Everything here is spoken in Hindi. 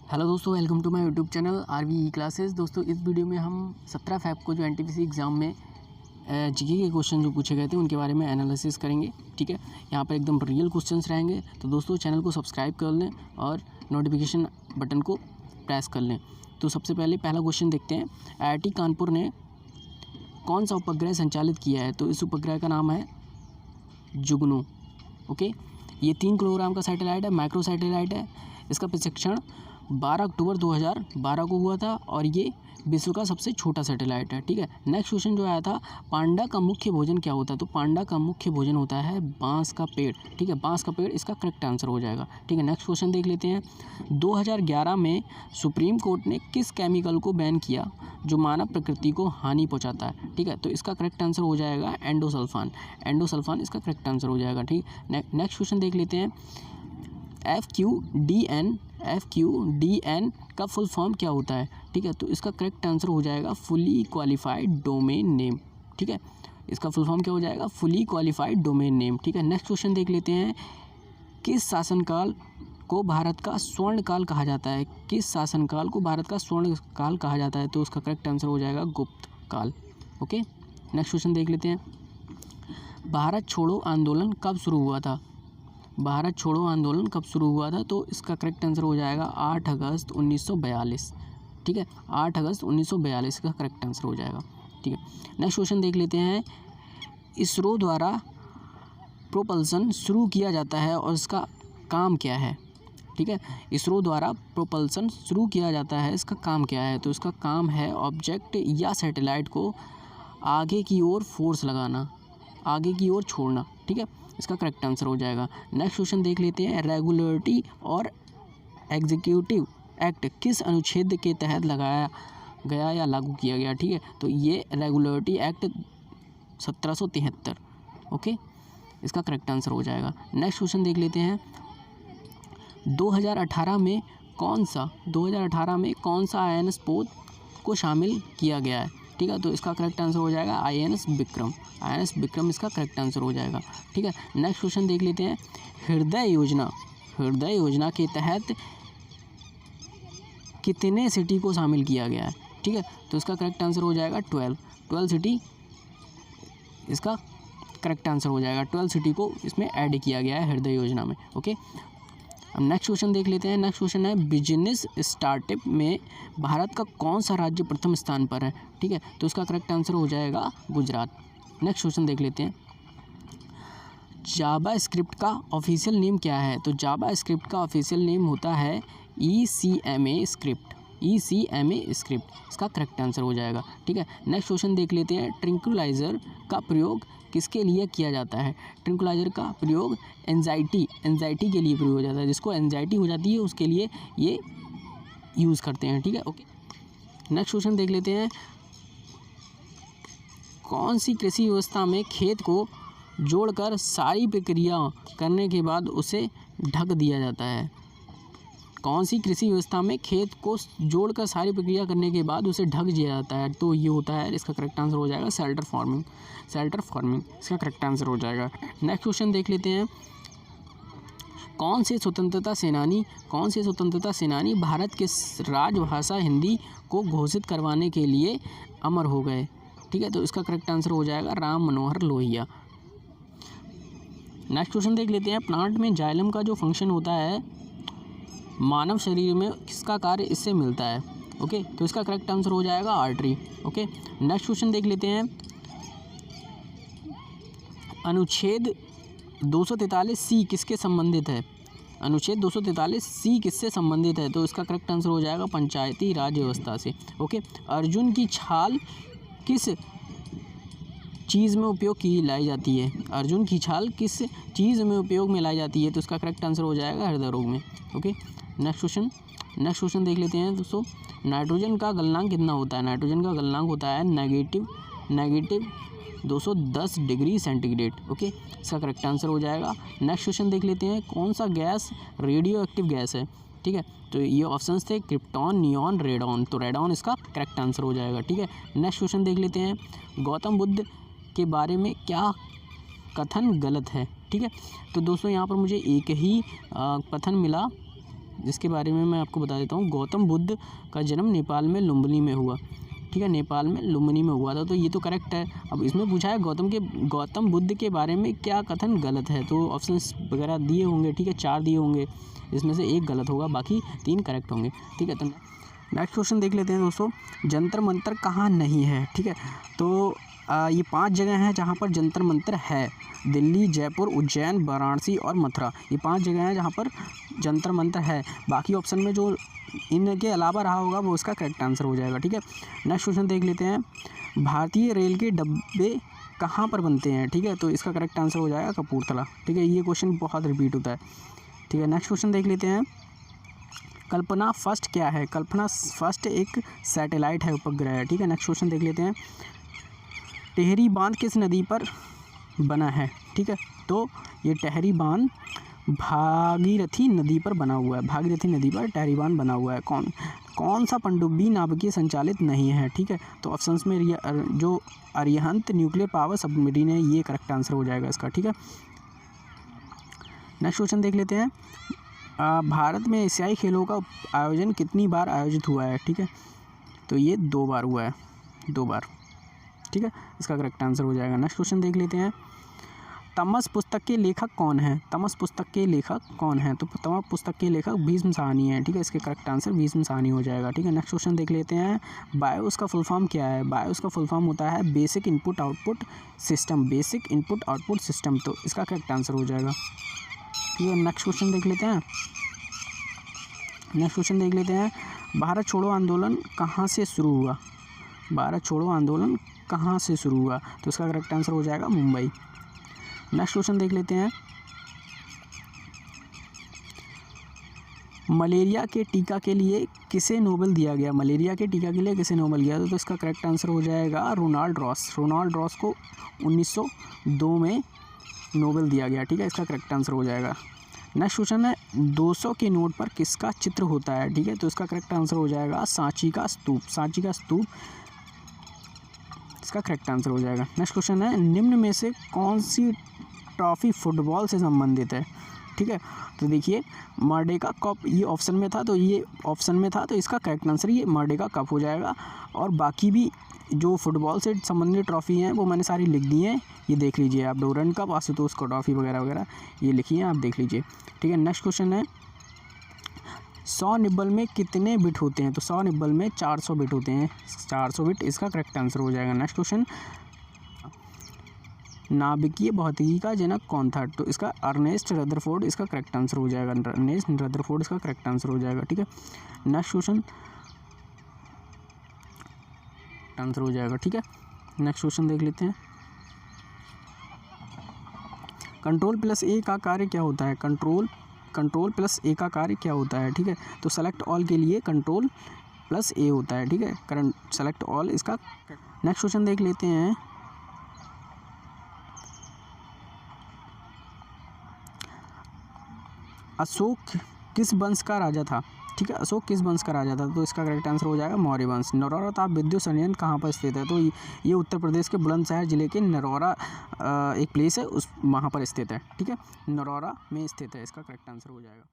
हेलो दोस्तों, welcome to my YouTube channel RV E classes. दोस्तों इस वीडियो में हम 17 फ़ैब को जो एनटीपीसी एग्ज़ाम में जीके के क्वेश्चन जो पूछे गए थे उनके बारे में एनालिसिस करेंगे। ठीक है, यहाँ पर एकदम रियल क्वेश्चंस रहेंगे। तो दोस्तों चैनल को सब्सक्राइब कर लें और नोटिफिकेशन बटन को प्रेस कर लें। तो सबसे पहले पहला क्वेश्चन देखते हैं। IIT कानपुर ने कौन सा उपग्रह संचालित किया है? तो इस उपग्रह का नाम है जुगनू। ओके, ये 3 किलोग्राम का सैटेलाइट है, माइक्रो सैटेलाइट है। इसका प्रशिक्षण 12 अक्टूबर 2012 को हुआ था और ये विश्व का सबसे छोटा सैटेलाइट है। ठीक है, नेक्स्ट क्वेश्चन जो आया था, पांडा का मुख्य भोजन क्या होता है? तो पांडा का मुख्य भोजन होता है बांस का पेड़। ठीक है, बांस का पेड़ इसका करेक्ट आंसर हो जाएगा। ठीक है, नेक्स्ट क्वेश्चन देख लेते हैं। 2011 में सुप्रीम कोर्ट ने किस केमिकल को बैन किया जो मानव प्रकृति को हानि पहुंचाता है? ठीक है, तो इसका करेक्ट आंसर हो जाएगा एंडोसल्फान। एंडोसल्फान इसका करेक्ट आंसर हो जाएगा। ठीक, नेक्स्ट क्वेश्चन देख लेते हैं। FQDN का फुल फॉर्म क्या होता है? ठीक है, तो इसका करेक्ट आंसर हो जाएगा फुली क्वालिफाइड डोमेन नेम। ठीक है, इसका फुल फॉर्म क्या हो जाएगा? Fully qualified domain name. ठीक है, नेक्स्ट क्वेश्चन देख लेते हैं। किस शासनकाल को भारत का स्वर्ण काल कहा जाता है? किस शासनकाल को भारत का स्वर्ण काल कहा जाता है? तो उसका करेक्ट आंसर हो जाएगा गुप्त काल। ओके, नेक्स्ट क्वेश्चन देख लेते हैं। भारत छोड़ो आंदोलन कब शुरू हुआ था? भारत छोड़ो आंदोलन कब शुरू हुआ था? तो इसका करेक्ट आंसर हो जाएगा 8 अगस्त 1942। ठीक है, 8 अगस्त 1942 का करेक्ट आंसर हो जाएगा। ठीक है, नेक्स्ट क्वेश्चन देख लेते हैं। इसरो द्वारा प्रोपल्सन शुरू किया जाता है और इसका काम क्या है? ठीक है, इसरो द्वारा प्रोपल्सन शुरू किया जाता है, इसका काम क्या है? तो इसका काम है ऑब्जेक्ट या सैटेलाइट को आगे की ओर फोर्स लगाना, आगे की ओर छोड़ना। ठीक है, इसका करेक्ट आंसर हो जाएगा। नेक्स्ट क्वेश्चन देख लेते हैं। रेगुलेटरी और एग्जीक्यूटिव एक्ट किस अनुच्छेद के तहत लगाया गया या लागू किया गया? ठीक है, तो ये रेगुलेटरी एक्ट 1773। ओके, इसका करेक्ट आंसर हो जाएगा। नेक्स्ट क्वेश्चन देख लेते हैं। 2018 में कौन सा INS पोत को शामिल किया गया है? ठीक है, तो इसका करेक्ट आंसर हो जाएगा INS विक्रम। INS विक्रम इसका करेक्ट आंसर हो जाएगा। ठीक है, नेक्स्ट क्वेश्चन देख लेते हैं। हृदय योजना के तहत कितने सिटी को शामिल किया गया है? ठीक है, तो इसका करेक्ट आंसर हो जाएगा 12 सिटी इसका करेक्ट आंसर हो जाएगा। 12 सिटी को इसमें ऐड किया गया है हृदय योजना में। ओके, अब नेक्स्ट क्वेश्चन देख लेते हैं। नेक्स्ट क्वेश्चन है, बिजनेस स्टार्टअप में भारत का कौन सा राज्य प्रथम स्थान पर है? ठीक है, तो इसका करेक्ट आंसर हो जाएगा गुजरात। नेक्स्ट क्वेश्चन देख लेते हैं। जावा स्क्रिप्ट का ऑफिशियल नेम क्या है? तो जावा स्क्रिप्ट का ऑफिशियल नेम होता है ECMA स्क्रिप्ट। इसका करेक्ट आंसर हो जाएगा। ठीक है, नेक्स्ट क्वेश्चन देख लेते हैं। ट्रैंक्विलाइज़र का प्रयोग किसके लिए किया जाता है? ट्रैंक्विलाइज़र का प्रयोग एंजाइटी के लिए प्रयोग हो जाता है। जिसको एंजाइटी हो जाती है उसके लिए ये यूज़ करते हैं। ठीक है, ओके, नेक्स्ट क्वेश्चन देख लेते हैं। कौन सी कृषि व्यवस्था में खेत को जोड़कर सारी प्रक्रिया करने के बाद उसे ढक दिया जाता है? कौन सी कृषि व्यवस्था में खेत को जोड़कर सारी प्रक्रिया करने के बाद उसे ढक दिया जाता है? तो ये होता है, इसका करेक्ट आंसर हो जाएगा शेल्टर फार्मिंग। इसका करेक्ट आंसर हो जाएगा। नेक्स्ट क्वेश्चन देख लेते हैं। कौन से स्वतंत्रता सेनानी भारत के राजभाषा हिंदी को घोषित करवाने के लिए अमर हो गए? ठीक है, तो इसका करेक्ट आंसर हो जाएगा राम मनोहर लोहिया। नेक्स्ट क्वेश्चन देख लेते हैं। प्लांट में जाइलम का जो फंक्शन होता है, मानव शरीर में किसका कार्य इससे मिलता है? ओके, तो इसका करेक्ट आंसर हो जाएगा आर्टरी। ओके, नेक्स्ट क्वेश्चन देख लेते हैं। अनुच्छेद 243C किसके संबंधित है? अनुच्छेद 243C किससे संबंधित है? तो इसका करेक्ट आंसर हो जाएगा पंचायती राज व्यवस्था से। ओके, अर्जुन की छाल किस चीज़ में उपयोग की लाई जाती है? अर्जुन की छाल किस चीज़ में उपयोग में लाई जाती है? तो इसका करेक्ट आंसर हो जाएगा हृदय रोग में। ओके, नेक्स्ट क्वेश्चन देख लेते हैं दोस्तों। नाइट्रोजन का गलनांक कितना होता है? नाइट्रोजन का गलनांक होता है नेगेटिव 210 डिग्री सेंटीग्रेड। ओके, इसका करेक्ट आंसर हो जाएगा। नेक्स्ट क्वेश्चन देख लेते हैं। कौन सा गैस रेडियो एक्टिव गैस है? ठीक है, तो ये ऑप्शंस थे क्रिप्टॉन, नियॉन, रेडॉन। तो रेडॉन इसका करेक्ट आंसर हो जाएगा। ठीक है, नेक्स्ट क्वेश्चन देख लेते हैं। गौतम बुद्ध के बारे में क्या कथन गलत है? ठीक है, तो दोस्तों यहाँ पर मुझे एक ही कथन मिला जिसके बारे में मैं आपको बता देता हूँ। गौतम बुद्ध का जन्म नेपाल में लुम्बिनी में हुआ, ठीक है, नेपाल में लुम्बिनी में हुआ था, तो ये तो करेक्ट है। अब इसमें पूछा है गौतम बुद्ध के बारे में क्या कथन गलत है, तो ऑप्शंस वगैरह दिए होंगे, ठीक है, 4 दिए होंगे, इसमें से 1 गलत होगा, बाकी 3 करेक्ट होंगे, ठीक है। तो नेक्स्ट क्वेश्चन देख लेते हैं दोस्तों, जंतर मंतर कहाँ नहीं है, ठीक है। तो ये 5 जगह हैं जहाँ पर जंतर मंतर है, दिल्ली, जयपुर, उज्जैन, वाराणसी और मथुरा, ये 5 जगह हैं जहाँ पर जंतर मंतर है। बाकी ऑप्शन में जो इनके अलावा रहा होगा वो इसका करेक्ट आंसर हो जाएगा, ठीक है। नेक्स्ट क्वेश्चन देख लेते हैं, भारतीय रेल के डब्बे कहाँ पर बनते हैं, ठीक है, तो इसका करेक्ट आंसर हो जाएगा कपूरथला, ठीक है। ये क्वेश्चन बहुत रिपीट होता है, ठीक है। नेक्स्ट क्वेश्चन देख लेते हैं, कल्पना फर्स्ट क्या है, कल्पना फर्स्ट एक सैटेलाइट है, उपग्रह है, ठीक है। नेक्स्ट क्वेश्चन देख लेते हैं, टेहरी बांध किस नदी पर बना है, ठीक है, तो ये टेहरी बांध भागीरथी नदी पर बना हुआ है, भागीरथी नदी पर टेहरी बांध बना हुआ है। कौन सा पनडुब्बी नाभिकीय संचालित नहीं है, ठीक है, तो ऑप्शंस में जो अरिहंत न्यूक्लियर पावर सबमरीन है, ये करेक्ट आंसर हो जाएगा इसका, ठीक है। नेक्स्ट क्वेश्चन देख लेते हैं, भारत में एशियाई खेलों का आयोजन कितनी बार आयोजित हुआ है, ठीक है, तो ये 2 बार हुआ है, 2 बार, ठीक है, इसका करेक्ट आंसर हो जाएगा। नेक्स्ट क्वेश्चन देख लेते हैं, तमस पुस्तक के लेखक कौन है, तमस पुस्तक के लेखक कौन है, तो तमस पुस्तक के लेखक भीष्म साहनी है, ठीक है, इसके करेक्ट आंसर भीष्म साहनी हो जाएगा, ठीक है। नेक्स्ट क्वेश्चन देख लेते हैं, बायोस का फुल फॉर्म क्या है, बायोस का फुल फॉर्म होता है basic input output system, basic input output system, तो इसका करेक्ट आंसर हो जाएगा, ठीक है। नेक्स्ट क्वेश्चन देख लेते हैं, नेक्स्ट क्वेश्चन देख लेते हैं, भारत छोड़ो आंदोलन कहाँ से शुरू हुआ, भारत छोड़ो आंदोलन कहाँ से शुरू हुआ, तो इसका करेक्ट आंसर हो जाएगा मुंबई। नेक्स्ट क्वेश्चन देख लेते हैं, मलेरिया के टीका के लिए किसे नोबेल दिया गया, मलेरिया के टीका के लिए किसे नोबेल दिया, तो इसका करेक्ट आंसर हो जाएगा रोनाल्ड रॉस, रोनाल्ड रॉस को 1902 में नोबेल दिया गया, ठीक है, इसका करेक्ट आंसर हो जाएगा। नेक्स्ट क्वेश्चन है, 200 के नोट पर किसका चित्र होता है, ठीक है, तो इसका करेक्ट आंसर हो जाएगा सांची का स्तूप, सांची का स्तूप, इसका करेक्ट आंसर हो जाएगा। नेक्स्ट क्वेश्चन है, निम्न में से कौन सी ट्रॉफी फुटबॉल से संबंधित है, ठीक है, तो देखिए मर्डेका कप ये ऑप्शन में था, तो ये ऑप्शन में था, तो इसका करेक्ट आंसर ये मर्डेका कप हो जाएगा। और बाकी भी जो फुटबॉल से संबंधित ट्रॉफ़ी हैं वो मैंने सारी लिख दी हैं, ये देख लीजिए आप, डोरंट कप, आशुतोष का ट्रॉफ़ी वगैरह वगैरह ये लिखी हैं, आप देख लीजिए, ठीक है। नेक्स्ट क्वेश्चन है, 100 निब्बल में कितने बिट होते हैं, तो 100 निब्बल में 400 बिट होते हैं, 400 बिट इसका करेक्ट आंसर हो जाएगा। नेक्स्ट क्वेश्चन, नाभिकीय भौतिकी का जनक कौन था, तो इसका अर्नेस्ट रदरफोर्ड इसका करेक्ट आंसर हो जाएगा, अर्नेस्ट रदरफोर्ड इसका करेक्ट आंसर हो जाएगा, ठीक है। नेक्स्ट क्वेश्चन आंसर हो जाएगा, ठीक है। नेक्स्ट क्वेश्चन देख लेते हैं, कंट्रोल प्लस ए का कार्य क्या होता है, कंट्रोल प्लस ए का कार्य क्या होता है, ठीक है, तो सेलेक्ट ऑल के लिए कंट्रोल प्लस ए होता है, ठीक है, करंट सेलेक्ट ऑल इसका। नेक्स्ट क्वेश्चन देख लेते हैं, अशोक किस वंश का राजा था, ठीक है, अशोक किस वंश का राजा था, तो इसका करेक्ट आंसर हो जाएगा मौर्य वंश। नरौरा ताप विद्युत संयंत्र कहाँ पर स्थित है, तो ये उत्तर प्रदेश के बुलंदशहर जिले के नरौरा एक प्लेस है, उस वहाँ पर स्थित है, ठीक है, नरौरा में स्थित है, इसका करेक्ट आंसर हो जाएगा।